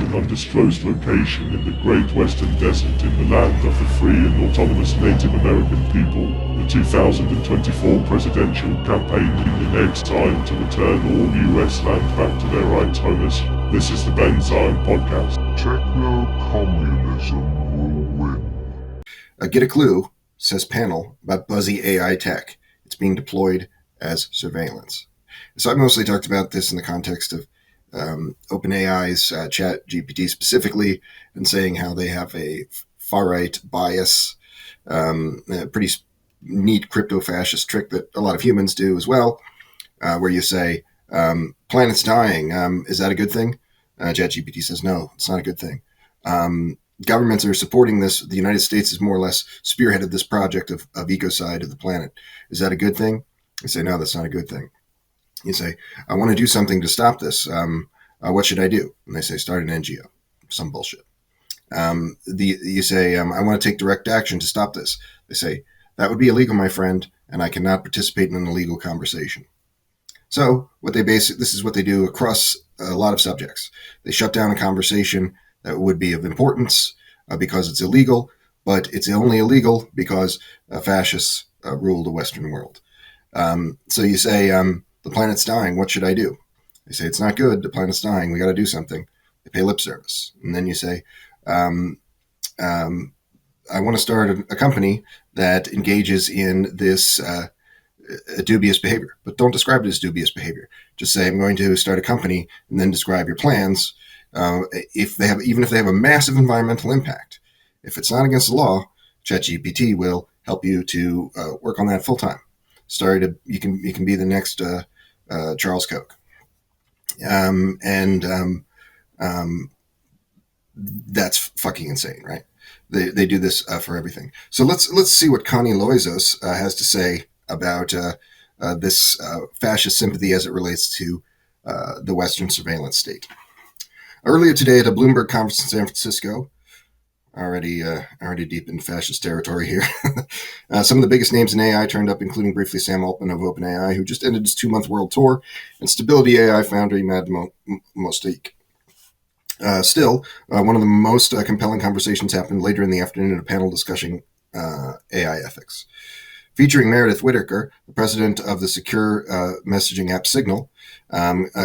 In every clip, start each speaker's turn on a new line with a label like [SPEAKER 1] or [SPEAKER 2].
[SPEAKER 1] an undisclosed location in the Great Western Desert in the land of the free and autonomous Native American people. The 2024 presidential campaign in it's time to return all US land back to their rightful owners. This is the Benzyme Podcast. Techno-communism will win.
[SPEAKER 2] Get a clue, says panel, about buzzy AI tech. It's being deployed as surveillance. So I mostly talked about this in the context of OpenAI's ChatGPT specifically, and saying how they have a far-right bias, a pretty neat crypto-fascist trick that a lot of humans do as well, where you say, planet's dying, is that a good thing? ChatGPT says, no, it's not a good thing. Governments are supporting this. The United States has more or less spearheaded this project of ecocide of the planet. Is that a good thing? You say, no, that's not a good thing. You say, I want to do something to stop this. What should I do? And they say, start an NGO. Some bullshit. You say, I want to take direct action to stop this. They say, that would be illegal, my friend, and I cannot participate in an illegal conversation. So this is what they do across a lot of subjects. They shut down a conversation that would be of importance because it's illegal, but it's only illegal because fascists rule the Western world. So you say, the planet's dying, what should I do? They say, it's not good, the planet's dying, we got to do something. They pay lip service. And then you say, I want to start a company that engages in this dubious behavior, but don't describe it as dubious behavior. Just say, I'm going to start a company, and then describe your plans. Even if they have a massive environmental impact, if it's not against the law, ChatGPT will help you to work on that full time. You can be the next Charles Koch, that's fucking insane, right? They do this for everything. So let's see what Connie Loizos has to say about this fascist sympathy as it relates to the Western surveillance state. Earlier today at a Bloomberg conference in San Francisco, already deep in fascist territory here, some of the biggest names in AI turned up, including briefly Sam Altman of OpenAI, who just ended his 2-month world tour, and Stability AI founder Imad Mostik. Still, one of the most compelling conversations happened later in the afternoon at a panel discussing AI ethics. Featuring Meredith Whitaker, the president of the secure messaging app Signal,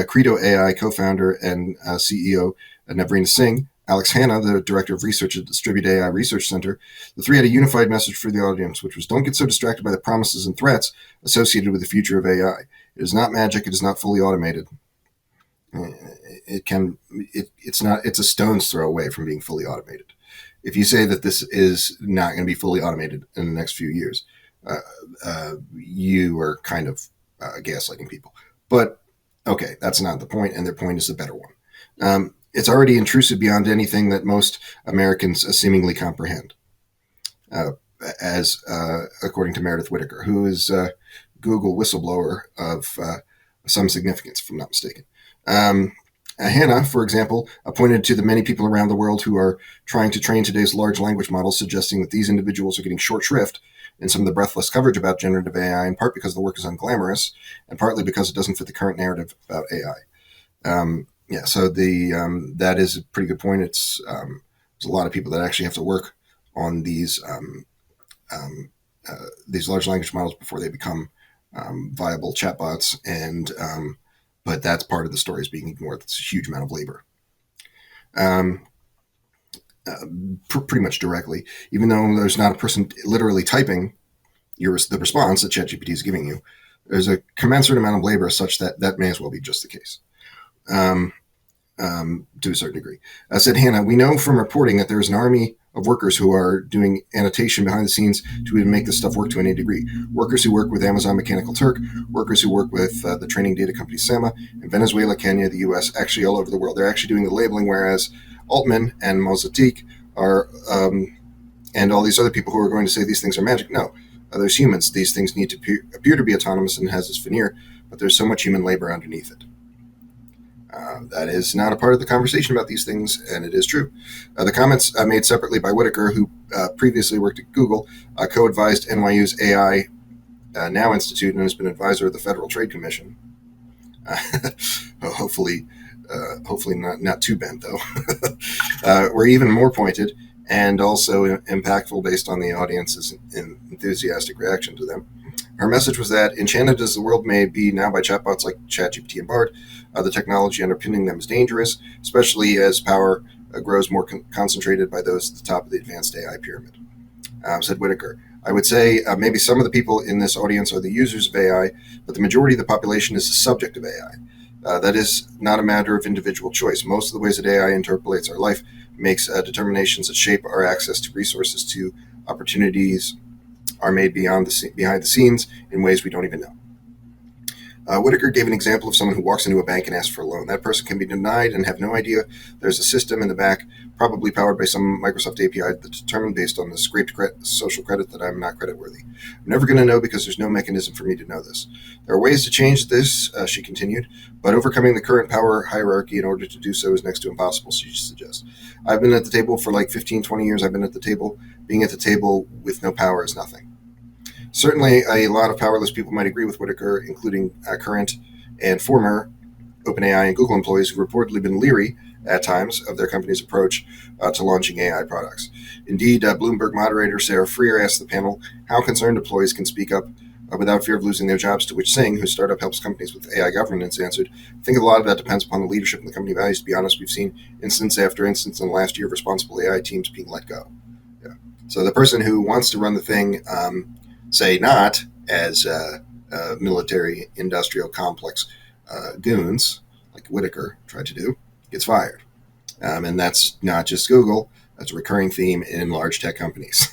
[SPEAKER 2] Credo AI co-founder and CEO Navreen Singh, Alex Hanna, the director of research at Distribute AI Research Center. The three had a unified message for the audience, which was, don't get so distracted by the promises and threats associated with the future of AI. It is not magic. It is not fully automated. It's a stone's throw away from being fully automated. If you say that this is not going to be fully automated in the next few years, you are kind of gaslighting people. But okay, that's not the point, and their point is the better one. It's already intrusive beyond anything that most Americans seemingly comprehend, as according to Meredith Whitaker, who is a Google whistleblower of some significance, if I'm not mistaken. Hannah, for example, pointed to the many people around the world who are trying to train today's large language models, suggesting that these individuals are getting short shrift in some of the breathless coverage about generative AI, in part because the work is unglamorous, and partly because it doesn't fit the current narrative about AI. So that is a pretty good point. There's a lot of people that actually have to work on these large language models before they become viable chatbots, but that's part of the story is being ignored. That's a huge amount of labor. Pretty much directly, even though there's not a person literally typing the response that ChatGPT is giving you, there's a commensurate amount of labor such that may as well be just the case. To a certain degree. Said Hannah, we know from reporting that there is an army of workers who are doing annotation behind the scenes to even make this stuff work to any degree. Workers who work with Amazon Mechanical Turk, workers who work with the training data company SEMA, in Venezuela, Kenya, the US, actually all over the world. They're actually doing the labeling, whereas Altman and Mossadegh are, and all these other people who are going to say these things are magic. No, there's humans. These things need to appear to be autonomous and has this veneer, but there's so much human labor underneath it. That is not a part of the conversation about these things, and it is true. The comments made separately by Whitaker, who previously worked at Google, co-advised NYU's AI Now Institute, and has been advisor of the Federal Trade Commission. Hopefully hopefully not too bent though, were even more pointed and also impactful based on the audience's enthusiastic reaction to them. Her message was that, enchanted as the world may be now by chatbots like ChatGPT and Bard, the technology underpinning them is dangerous, especially as power grows more concentrated by those at the top of the advanced AI pyramid. Said Whitaker. I would say maybe some of the people in this audience are the users of AI, but the majority of the population is the subject of AI. That is not a matter of individual choice. Most of the ways that AI interpolates our life makes determinations that shape our access to resources, to opportunities, are made behind the scenes in ways we don't even know. Whitaker gave an example of someone who walks into a bank and asks for a loan. That person can be denied and have no idea there's a system in the back, probably powered by some Microsoft API that's determined based on the scraped social credit that I'm not credit worthy. I'm never going to know because there's no mechanism for me to know this. There are ways to change this, she continued, but overcoming the current power hierarchy in order to do so is next to impossible, she suggests. I've been at the table for like 15, 20 years. I've been at the table. Being at the table with no power is nothing. Certainly, a lot of powerless people might agree with Whitaker, including current and former OpenAI and Google employees who've reportedly been leery at times of their company's approach to launching AI products. Indeed, Bloomberg moderator Sarah Freer asked the panel how concerned employees can speak up without fear of losing their jobs, to which Singh, whose startup helps companies with AI governance, answered, I think a lot of that depends upon the leadership and the company values. To be honest, we've seen instance after instance in the last year of responsible AI teams being let go. Yeah. So the person who wants to run the thing, say not as military industrial complex goons, like Whitaker tried to do, gets fired. And that's not just Google. That's a recurring theme in large tech companies.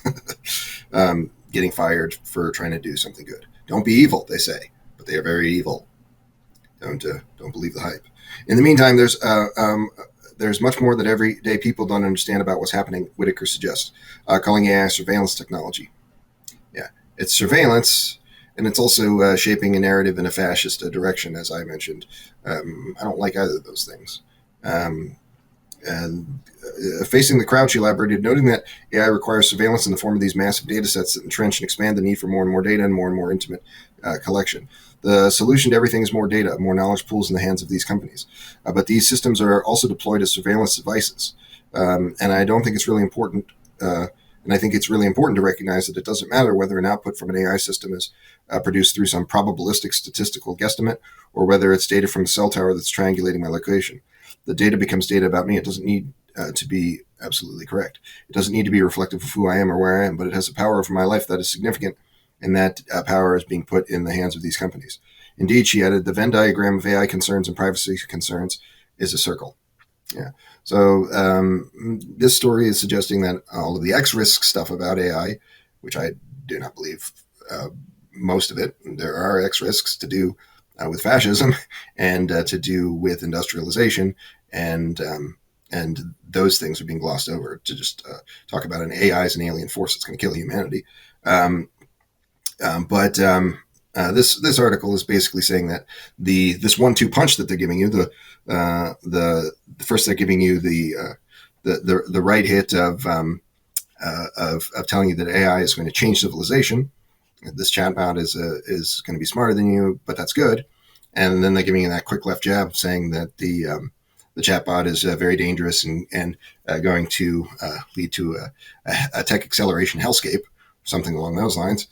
[SPEAKER 2] Getting fired for trying to do something good. Don't be evil, they say, but they are very evil. Don't believe the hype. In the meantime, there's much more that everyday people don't understand about what's happening, Whitaker suggests, calling AI surveillance technology. Yeah, it's surveillance, and it's also shaping a narrative in a fascist direction, as I mentioned. I don't like either of those things. Facing the crowd, she elaborated, noting that AI requires surveillance in the form of these massive data sets that entrench and expand the need for more and more data and more intimate collection. The solution to everything is more data, more knowledge pools in the hands of these companies. But these systems are also deployed as surveillance devices. And I don't think it's really important. And I think it's really important to recognize that it doesn't matter whether an output from an AI system is produced through some probabilistic statistical guesstimate or whether it's data from a cell tower that's triangulating my location. The data becomes data about me. It doesn't need to be absolutely correct. It doesn't need to be reflective of who I am or where I am, but it has a power over my life that is significant, and that power is being put in the hands of these companies. Indeed, she added, the Venn diagram of AI concerns and privacy concerns is a circle. Yeah. So this story is suggesting that all of the X-risk stuff about AI, which I do not believe most of it, there are X-risks to do with fascism and to do with industrialization, and those things are being glossed over to just talk about an AI as an alien force that's going to kill humanity. But this article is basically saying that this 1-2 punch that they're giving you, the first they're giving you the right hit of telling you that AI is going to change civilization. This chatbot is going to be smarter than you, but that's good. And then they're giving you that quick left jab saying that the chatbot is very dangerous and going to lead to a tech acceleration hellscape, something along those lines.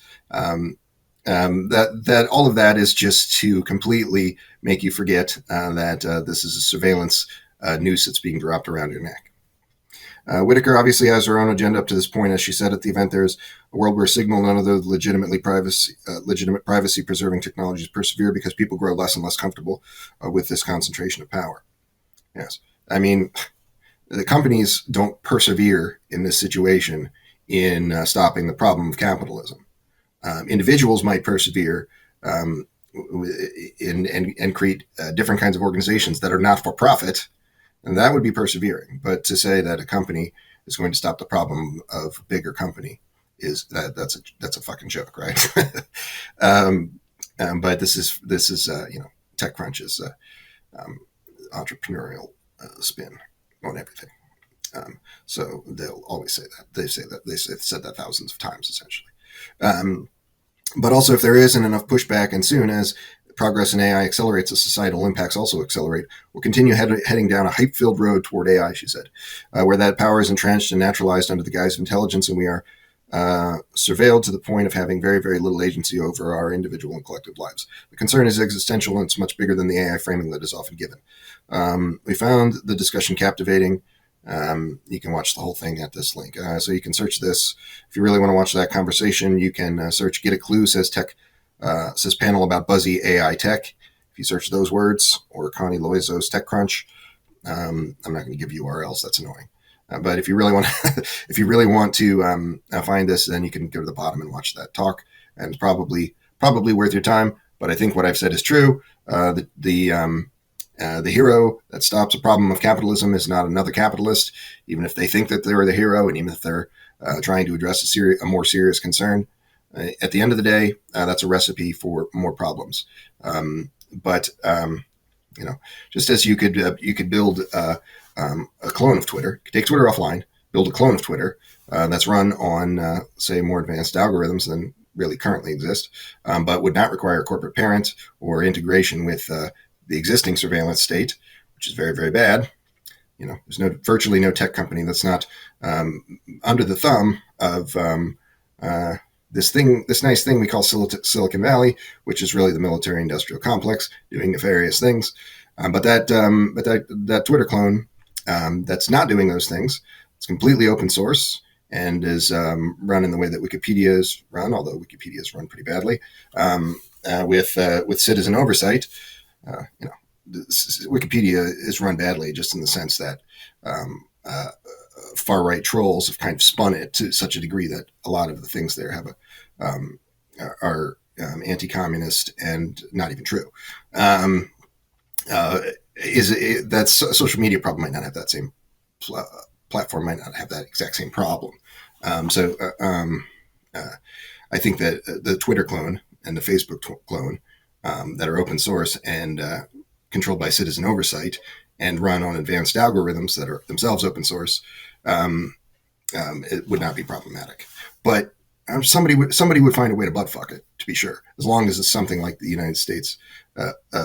[SPEAKER 2] That all of that is just to completely make you forget that this is a surveillance noose that's being dropped around your neck. Whitaker obviously has her own agenda up to this point. As she said at the event, there's a world where signal none of the legitimate privacy-preserving technologies persevere because people grow less and less comfortable with this concentration of power. Yes. I mean, the companies don't persevere in this situation in stopping the problem of capitalism. Individuals might persevere and create different kinds of organizations that are not for profit, and that would be persevering. But to say that a company is going to stop the problem of a bigger company that's a fucking joke, right? But this is TechCrunch's entrepreneurial spin on everything. So they'll always say that. They've said that thousands of times, essentially. But also, if there isn't enough pushback, and soon as progress in AI accelerates as societal impacts also accelerate. We'll continue heading down a hype-filled road toward AI, she said, where that power is entrenched and naturalized under the guise of intelligence, and we are surveilled to the point of having very, very little agency over our individual and collective lives. The concern is existential, and it's much bigger than the AI framing that is often given. We found the discussion captivating. You can watch the whole thing at this link. So you can search this. If you really want to watch that conversation, you can search "Get a Clue," says panel about buzzy AI tech. If you search those words, or Connie Loizo's TechCrunch, I'm not going to give URLs. That's annoying. But if you really want to find this, then you can go to the bottom and watch that talk, and it's probably worth your time. But I think what I've said is true. The hero that stops a problem of capitalism is not another capitalist, even if they think that they're the hero, and even if they're trying to address a more serious concern. At the end of the day, that's a recipe for more problems. Just as you could build a clone of Twitter, take Twitter offline, build a clone of Twitter that's run on, say, more advanced algorithms than really currently exist, but would not require a corporate parent or integration with the existing surveillance state, which is very, very bad. There's virtually no tech company that's not under the thumb of this nice thing we call Silicon Valley, which is really the military-industrial complex doing nefarious things. But that Twitter clone that's not doing those things, it's completely open source and is run in the way that Wikipedia is run, although Wikipedia is run pretty badly, with citizen oversight. Wikipedia is run badly just in the sense that far-right trolls have kind of spun it to such a degree that a lot of the things there are anti-communist and not even true. That social media problem might not have that same platform, might not have that exact same problem. I think that the Twitter clone and the Facebook clone that are open source and controlled by citizen oversight and run on advanced algorithms that are themselves open source, it would not be problematic. But somebody would find a way to buttfuck it, to be sure, as long as it's something like the United States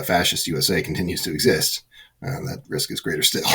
[SPEAKER 2] fascist USA continues to exist. That risk is greater still.